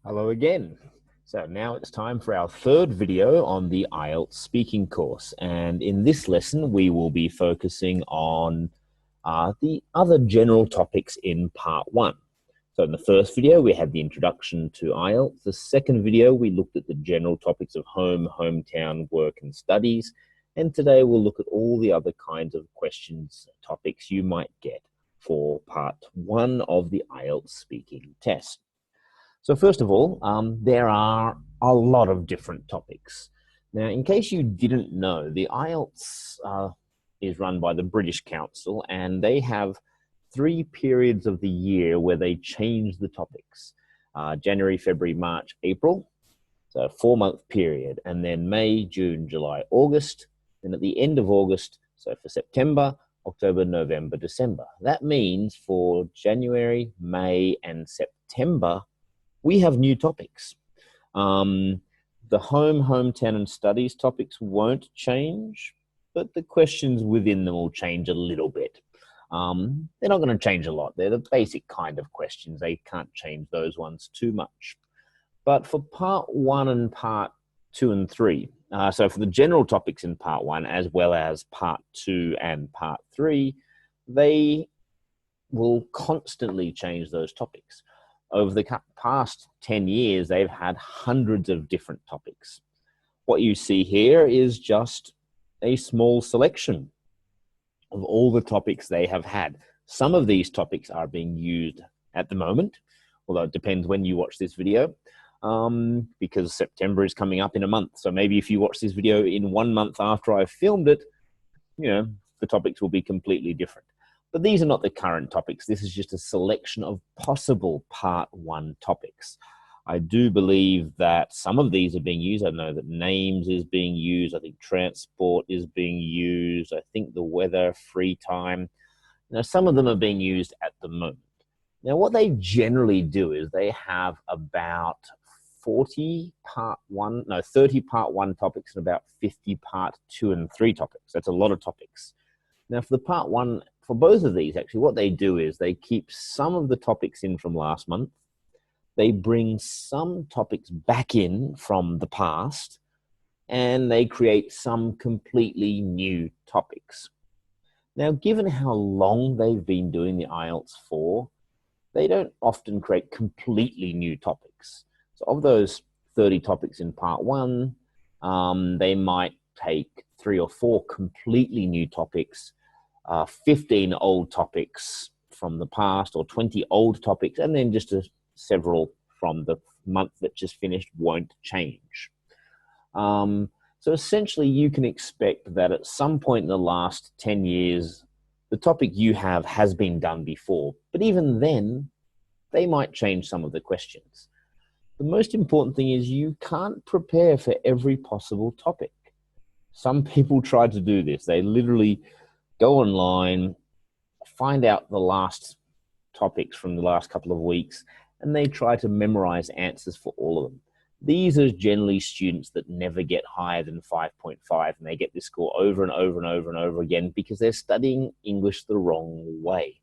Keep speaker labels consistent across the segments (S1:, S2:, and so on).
S1: Hello again. So now it's time for our third video on the IELTS speaking course. And in this lesson, we will be focusing on the other general topics in part one. So in the first video, we had the introduction to IELTS. The second video, we looked at the general topics of home, hometown, work, and studies. And today we'll look at all the other kinds of questions, topics you might get for part one of the IELTS speaking test. So first of all, there are a lot of different topics. Now, in case you didn't know, the IELTS is run by the British Council, and they have 3 periods of the year where they change the topics. January, February, March, April, so a 4-month period, and then May, June, July, August, and at the end of August, so for September, October, November, December. That means for January, May, and September, we have new topics. The home, hometown, and studies topics won't change, but the questions within them will change a little bit. They're not going to change a lot. They're the basic kind of questions. They can't change those ones too much. But for part one and part two and three, so for the general topics in part one, as well as part two and part three, they will constantly change those topics. Over the past 10 years, they've had hundreds of different topics. What you see here is just a small selection of all the topics they have had. Some of these topics are being used at the moment, although it depends when you watch this video, because September is coming up in a month. So maybe if you watch this video in 1 month after I've filmed it, the topics will be completely different. But these are not the current topics. This is just a selection of possible part one topics. I do believe that some of these are being used. I know that names is being used. I think transport is being used. I think the weather, free time. Now, some of them are being used at the moment. Now, what they generally do is they have about 30 part one topics and about 50 part two and three topics. That's a lot of topics. Now, for the part one, for both of these, actually, what they do is they keep some of the topics in from last month. They bring some topics back in from the past, and they create some completely new topics. Now, given how long they've been doing the IELTS for, they don't often create completely new topics. So of those 30 topics in part one, they might take 3 or 4 completely new topics, 15 old topics from the past, or 20 old topics, and then just several from the month that just finished won't change. So essentially, you can expect that at some point in the last 10 years, the topic you have has been done before. But even then, they might change some of the questions. The most important thing is you can't prepare for every possible topic. Some people try to do this. They literally go online, find out the last topics from the last couple of weeks, and they try to memorize answers for all of them. These are generally students that never get higher than 5.5, and they get this score over and over and over and over again because they're studying English the wrong way.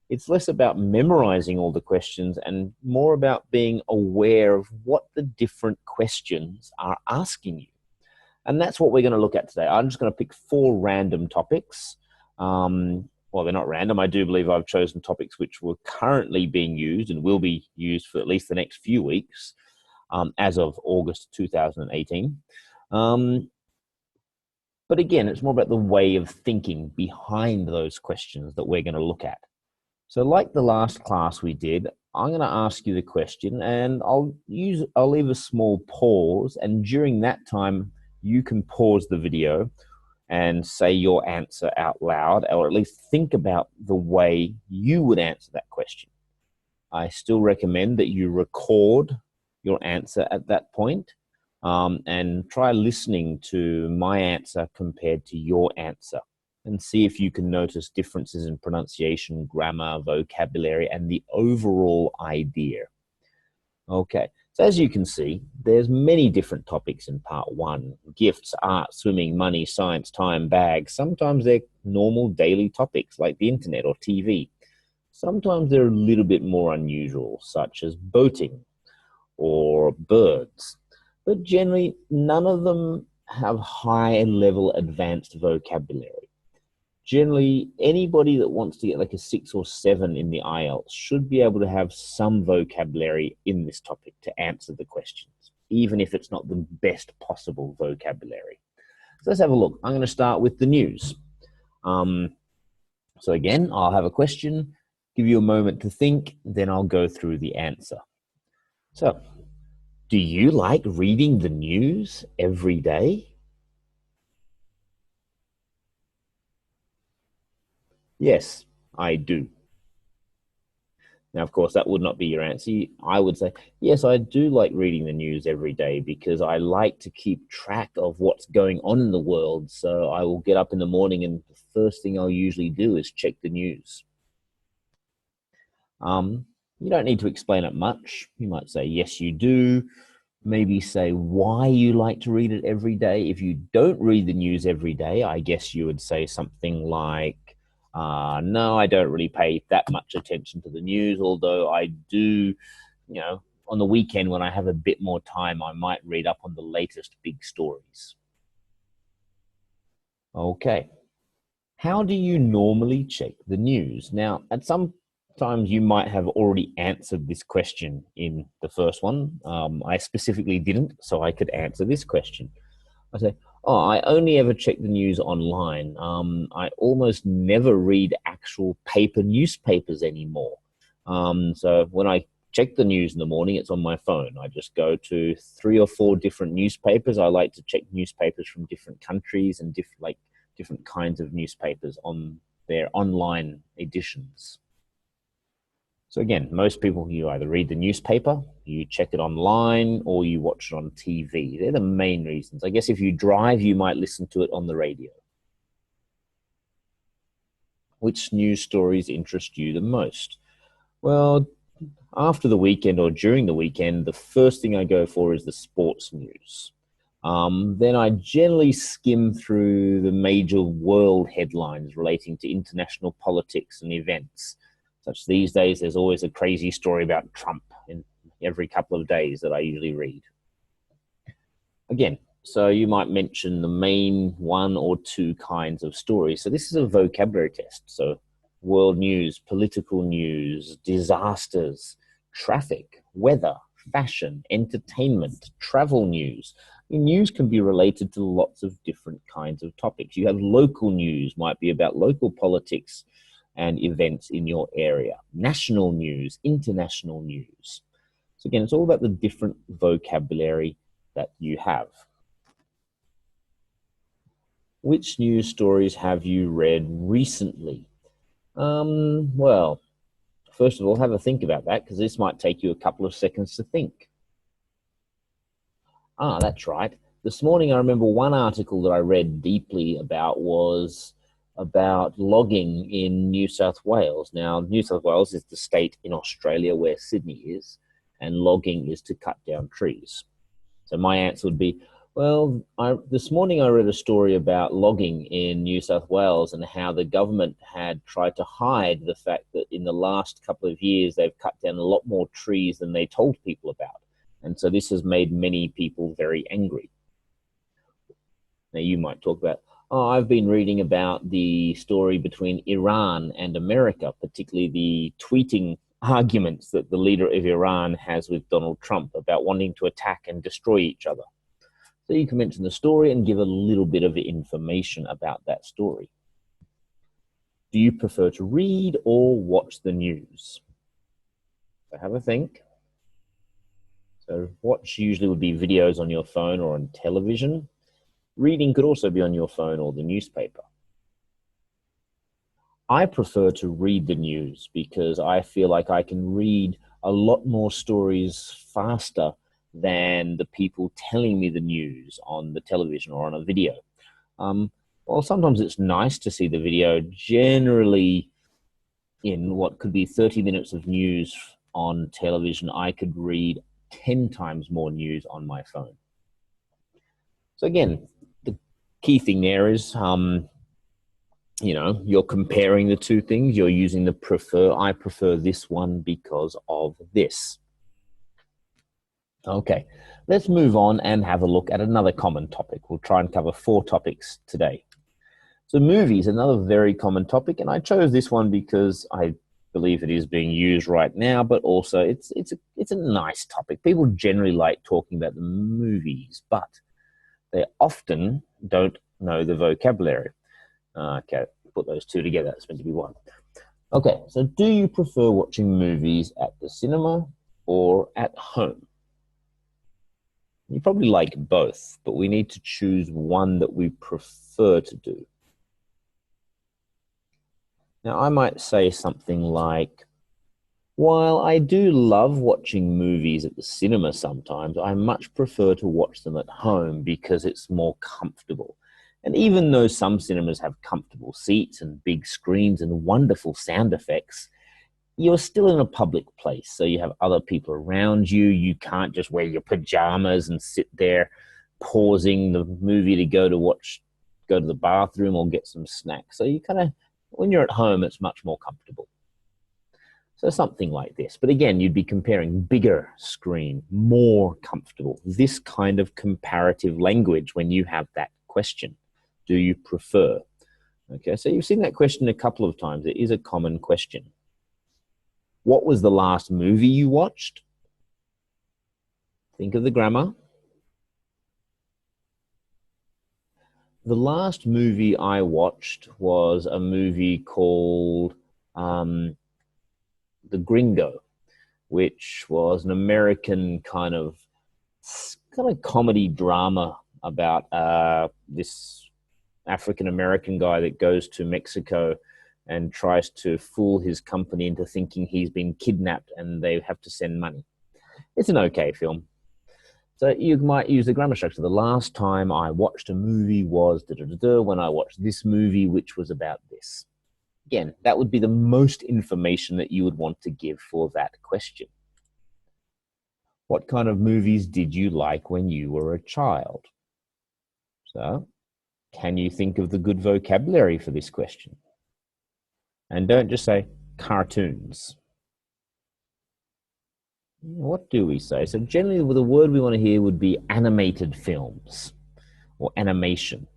S1: It's less about memorizing all the questions and more about being aware of what the different questions are asking you. And that's what we're going to look at today. I'm just going to pick 4 random topics. Well, they're not random. I do believe I've chosen topics which were currently being used and will be used for at least the next few weeks, as of August 2018. But again, it's more about the way of thinking behind those questions that we're going to look at. So like the last class we did, I'm going to ask you the question, and I'll leave a small pause, and during that time, you can pause the video and say your answer out loud, or at least think about the way you would answer that question. I still recommend that you record your answer at that point, and try listening to my answer compared to your answer, and see if you can notice differences in pronunciation, grammar, vocabulary, and the overall idea. Okay, so as you can see, there's many different topics in part one: gifts, art, swimming, money, science, time, bags. Sometimes they're normal daily topics like the internet or TV. Sometimes they're a little bit more unusual, such as boating, or birds. But generally, none of them have high level advanced vocabulary. Generally, anybody that wants to get like a 6 or 7 in the IELTS should be able to have some vocabulary in this topic to answer the questions, even if it's not the best possible vocabulary. So let's have a look. I'm going to start with the news. So again, I'll have a question, give you a moment to think, then I'll go through the answer. So, do you like reading the news every day? Yes, I do. Now, of course, that would not be your answer. I would say, yes, I do like reading the news every day because I like to keep track of what's going on in the world. So I will get up in the morning and the first thing I'll usually do is check the news. You don't need to explain it much. You might say, yes, you do. Maybe say why you like to read it every day. If you don't read the news every day, I guess you would say something like, no, I don't really pay that much attention to the news, although I do, on the weekend when I have a bit more time, I might read up on the latest big stories. Okay. How do you normally check the news? Now, at some times you might have already answered this question in the first one. I specifically didn't, so I could answer this question. I say, I only ever check the news online. I almost never read actual paper newspapers anymore. So when I check the news in the morning, it's on my phone. I just go to 3 or 4 different newspapers. I like to check newspapers from different countries and different kinds of newspapers on their online editions. So again, most people, you either read the newspaper, you check it online, or you watch it on TV. They're the main reasons. I guess if you drive, you might listen to it on the radio. Which news stories interest you the most? Well, after the weekend or during the weekend, the first thing I go for is the sports news. Then I generally skim through the major world headlines relating to international politics and events. Such these days, there's always a crazy story about Trump in every couple of days that I usually read. Again, so you might mention the main 1 or 2 kinds of stories. So this is a vocabulary test. So world news, political news, disasters, traffic, weather, fashion, entertainment, travel news. News can be related to lots of different kinds of topics. You have local news, might be about local politics and events in your area. National news, international news. So again, it's all about the different vocabulary that you have. Which news stories have you read recently? Well, first of all, have a think about that because this might take you a couple of seconds to think. That's right. This morning, I remember one article that I read deeply about was about logging in New South Wales. Now, New South Wales is the state in Australia where Sydney is, and logging is to cut down trees. So my answer would be, well, this morning I read a story about logging in New South Wales and how the government had tried to hide the fact that in the last couple of years they've cut down a lot more trees than they told people about. And so this has made many people very angry. Now you might talk about, I've been reading about the story between Iran and America, particularly the tweeting arguments that the leader of Iran has with Donald Trump about wanting to attack and destroy each other. So you can mention the story and give a little bit of information about that story. Do you prefer to read or watch the news? So have a think. So watch usually would be videos on your phone or on television. Reading could also be on your phone or the newspaper. I prefer to read the news because I feel like I can read a lot more stories faster than the people telling me the news on the television or on a video. Well, sometimes it's nice to see the video. Generally, in what could be 30 minutes of news on television, I could read 10 times more news on my phone. So again, the key thing there is, you're comparing the two things. You're using I prefer this one because of this. Okay, let's move on and have a look at another common topic. We'll try and cover 4 topics today. So movies, another very common topic, and I chose this one because I believe it is being used right now, but also it's a nice topic. People generally like talking about the movies, but they often don't know the vocabulary. Okay, put those 2 together. It's meant to be 1. Okay, so do you prefer watching movies at the cinema or at home? You probably like both, but we need to choose one that we prefer to do. Now, I might say something like, while I do love watching movies at the cinema sometimes, I much prefer to watch them at home because it's more comfortable. And even though some cinemas have comfortable seats and big screens and wonderful sound effects, you're still in a public place. So you have other people around you. You can't just wear your pajamas and sit there pausing the movie to go to the bathroom or get some snacks. So you kind of, when you're at home, it's much more comfortable. So something like this. But again, you'd be comparing bigger screen, more comfortable. This kind of comparative language when you have that question. Do you prefer? Okay, so you've seen that question a couple of times. It is a common question. What was the last movie you watched? Think of the grammar. The last movie I watched was a movie called The Gringo, which was an American kind of comedy drama about this African American guy that goes to Mexico and tries to fool his company into thinking he's been kidnapped and they have to send money. It's an okay film. So you might use the grammar structure. The last time I watched a movie was when I watched this movie, which was about this. Again, that would be the most information that you would want to give for that question. What kind of movies did you like when you were a child? So, can you think of the good vocabulary for this question? And don't just say cartoons. What do we say? So generally the word we want to hear would be animated films or animation.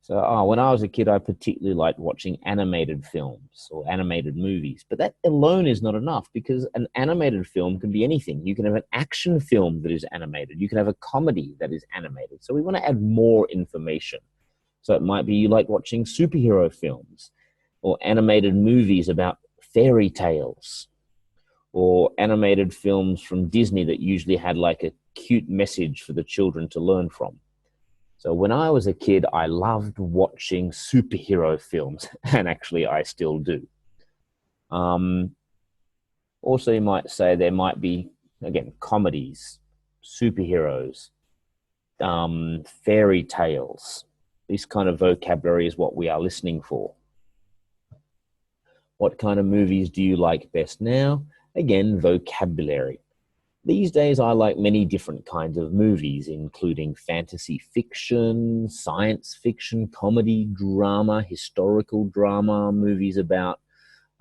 S1: So when I was a kid, I particularly liked watching animated films or animated movies. But that alone is not enough because an animated film can be anything. You can have an action film that is animated. You can have a comedy that is animated. So we want to add more information. So it might be you like watching superhero films or animated movies about fairy tales or animated films from Disney that usually had like a cute message for the children to learn from. So when I was a kid, I loved watching superhero films, and actually I still do. Also, you might say there might be, again, comedies, superheroes, fairy tales. This kind of vocabulary is what we are listening for. What kind of movies do you like best now? Again, vocabulary. These days, I like many different kinds of movies, including fantasy fiction, science fiction, comedy, drama, historical drama, movies about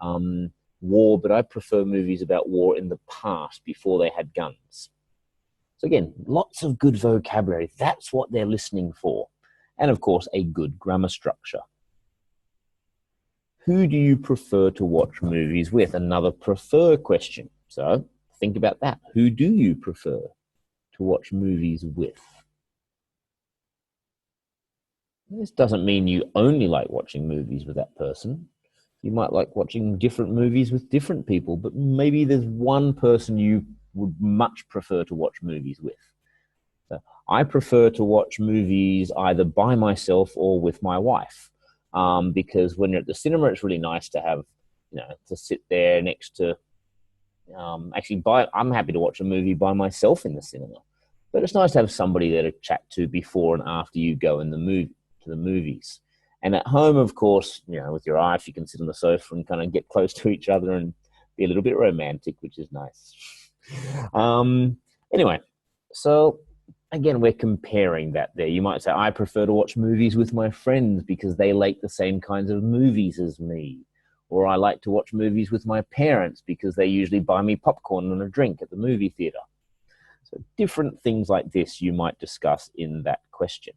S1: war, but I prefer movies about war in the past before they had guns. So again, lots of good vocabulary. That's what they're listening for. And of course, a good grammar structure. Who do you prefer to watch movies with? Another prefer question. So think about that. Who do you prefer to watch movies with? This doesn't mean you only like watching movies with that person. You might like watching different movies with different people, but maybe there's one person you would much prefer to watch movies with. So I prefer to watch movies either by myself or with my wife, because when you're at the cinema, it's really nice to have, to sit there next to. I'm happy to watch a movie by myself in the cinema, but it's nice to have somebody there to chat to before and after you go in the movie to the movies. And at home, of course, with your wife, you can sit on the sofa and kind of get close to each other and be a little bit romantic, which is nice. Anyway, so again, we're comparing that there. You might say, I prefer to watch movies with my friends because they like the same kinds of movies as me. Or I like to watch movies with my parents because they usually buy me popcorn and a drink at the movie theater. So different things like this you might discuss in that question.